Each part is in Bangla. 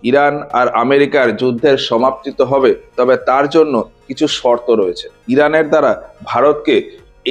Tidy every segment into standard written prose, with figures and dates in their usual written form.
ইরান আর আমেরিকার যুদ্ধের সমাপ্তি তো হবে, তবে তার জন্য কিছু শর্ত রয়েছে। ইরানের দ্বারা ভারতকে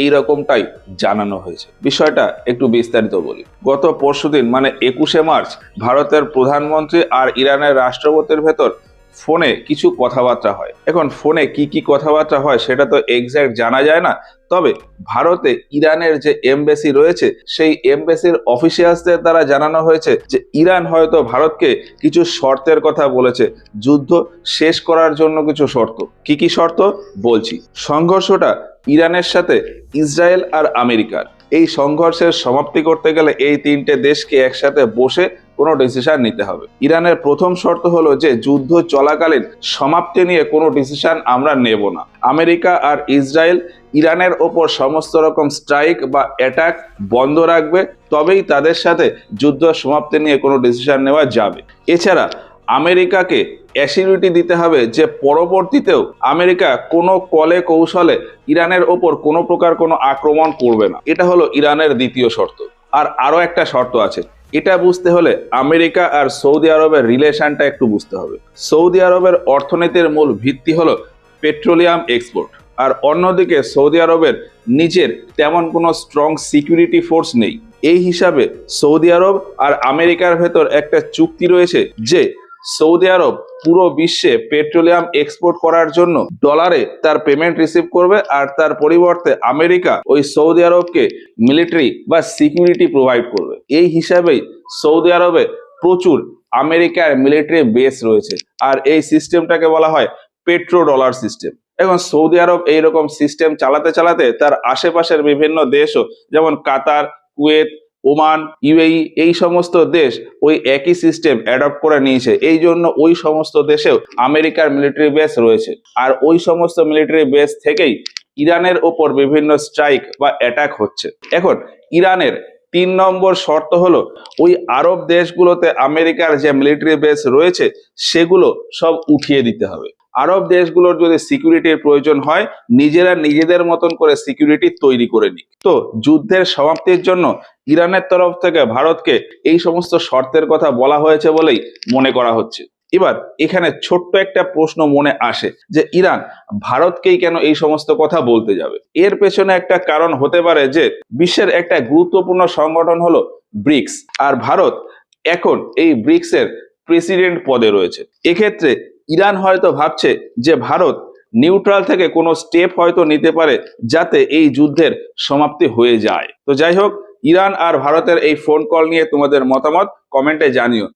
এই রকমটাই জানানো হয়েছে। বিষয়টা একটু বিস্তারিত বলি। গত পরশুদিন মানে 21শে মার্চ ভারতের প্রধানমন্ত্রী আর ইরানের রাষ্ট্রপতির ভেতর ফোনে কিছু কথাবার্তা হয়। এখন ফোনে কি কি কথাবার্তা হয় সেটা তো এক্সাক্ট জানা যায় না, তবে ভারতে ইরানের যে এমবেসি রয়েছে সেই এমবেসির অফিসিয়ালসদের দ্বারা জানানো হয়েছে যে ইরান হয়তো ভারতকে কিছু শর্তের কথা বলেছে, যুদ্ধ শেষ করার জন্য কিছু শর্ত। কি কি শর্ত বলছি। সংঘর্ষটা ইরানের সাথে ইসরায়েল আর আমেরিকার। এই সংঘর্ষের সমাপ্তি করতে গেলে এই তিনটে দেশকে একসাথে বসে কোনো ডিসিশন নিতে হবে। ইরানের প্রথম শর্ত হলো যে যুদ্ধ চলাকালীন সমাপ্তি নিয়ে কোনো ডিসিশন আমরা নেব না। আমেরিকা আর ইসরায়েল ইরানের ওপর সমস্ত রকম স্ট্রাইক বা অ্যাটাক বন্ধ রাখবে, তবেই তাদের সাথে যুদ্ধ সমাপ্তি নিয়ে কোনো ডিসিশন নেওয়া যাবে। এছাড়া আমেরিকাকে অ্যাসিউরিটি দিতে হবে যে পরবর্তীতেও আমেরিকা কোনো কলে কৌশলে ইরানের ওপর কোনো প্রকার কোনো আক্রমণ করবে না। এটা হলো ইরানের দ্বিতীয় শর্ত। আর আরো একটা শর্ত আছে। এটা বুঝতে হলে আমেরিকা আর সৌদি আরবের রিলেশনটা একটু বুঝতে হবে। সৌদি আরবের অর্থনীতির মূল ভিত্তি হলো পেট্রোলিয়াম এক্সপোর্ট, আর অন্যদিকে সৌদি আরবের নিজের তেমন কোনো স্ট্রং সিকিউরিটি ফোর্স নেই। এই হিসাবে সৌদি আরব আর আমেরিকার ভেতর একটা চুক্তি রয়েছে যে সৌদি আরব পুরো বিশ্বে পেট্রোলিয়াম এক্সপোর্ট করার জন্য ডলারে তার পেমেন্ট রিসিভ করবে, আর তার পরিবর্তে আমেরিকা ওই সৌদি আরবকে মিলিটারি বা সিকিউরিটি প্রোভাইড করবে। এই হিসাবেই সৌদি আরবে প্রচুর আমেরিকার মিলিটারি বেস রয়েছে, আর এই সিস্টেমটাকে বলা হয় পেট্রো ডলার সিস্টেম। এখন সৌদি আরব এইরকম সিস্টেম চালাতে চালাতে তার আশেপাশের বিভিন্ন দেশও, যেমন কাতার, কুয়েত, ওমান, ইউএই, এই সমস্ত দেশ ওই একই সিস্টেম অ্যাডপ্ট করে নিয়েছে। এই জন্য ওই সমস্ত দেশেও আমেরিকার মিলিটারি বেস রয়েছে, আর ওই সমস্ত মিলিটারি বেস থেকেই ইরানের ওপর বিভিন্ন স্ট্রাইক বা অ্যাটাক হচ্ছে। এখন ইরানের 3 নম্বর শর্ত হলো ওই আরব দেশগুলোতে আমেরিকার যে মিলিটারি বেস রয়েছে সেগুলো সব উঠিয়ে দিতে হবে। আরব দেশগুলোর যদি সিকিউরিটির প্রয়োজন হয়, নিজেরা নিজেদের মতন করে সিকিউরিটি তৈরি করে নিক। তো যুদ্ধের সমাপ্তির জন্য ইরানের তরফ থেকে ভারতকে এই সমস্ত শর্তের কথা বলা হয়েছে বলেই মনে করা হচ্ছে। এবার এখানে ছোট্ট একটা প্রশ্ন মনে আসে যে ইরান ভারতকেই কেন এই সমস্ত কথা বলতে যাবে। এর পেছনে একটা কারণ হতে পারে যে বিশ্বের একটা গুরুত্বপূর্ণ সংগঠন হলো ব্রিক্স, আর ভারত এখন এই ব্রিক্স এর প্রেসিডেন্ট পদে রয়েছে। এক্ষেত্রে ইরান হয়তো ভাবছে যে ভারত নিউট্রাল থেকে কোনো স্টেপ হয়তো নিতে পারে যাতে এই যুদ্ধের সমাপ্তি হয়ে যায়। তো যাই হোক, ইরান আর ভারতের এই ফোন কল নিয়ে তোমাদের মতামত কমেন্টে জানিও।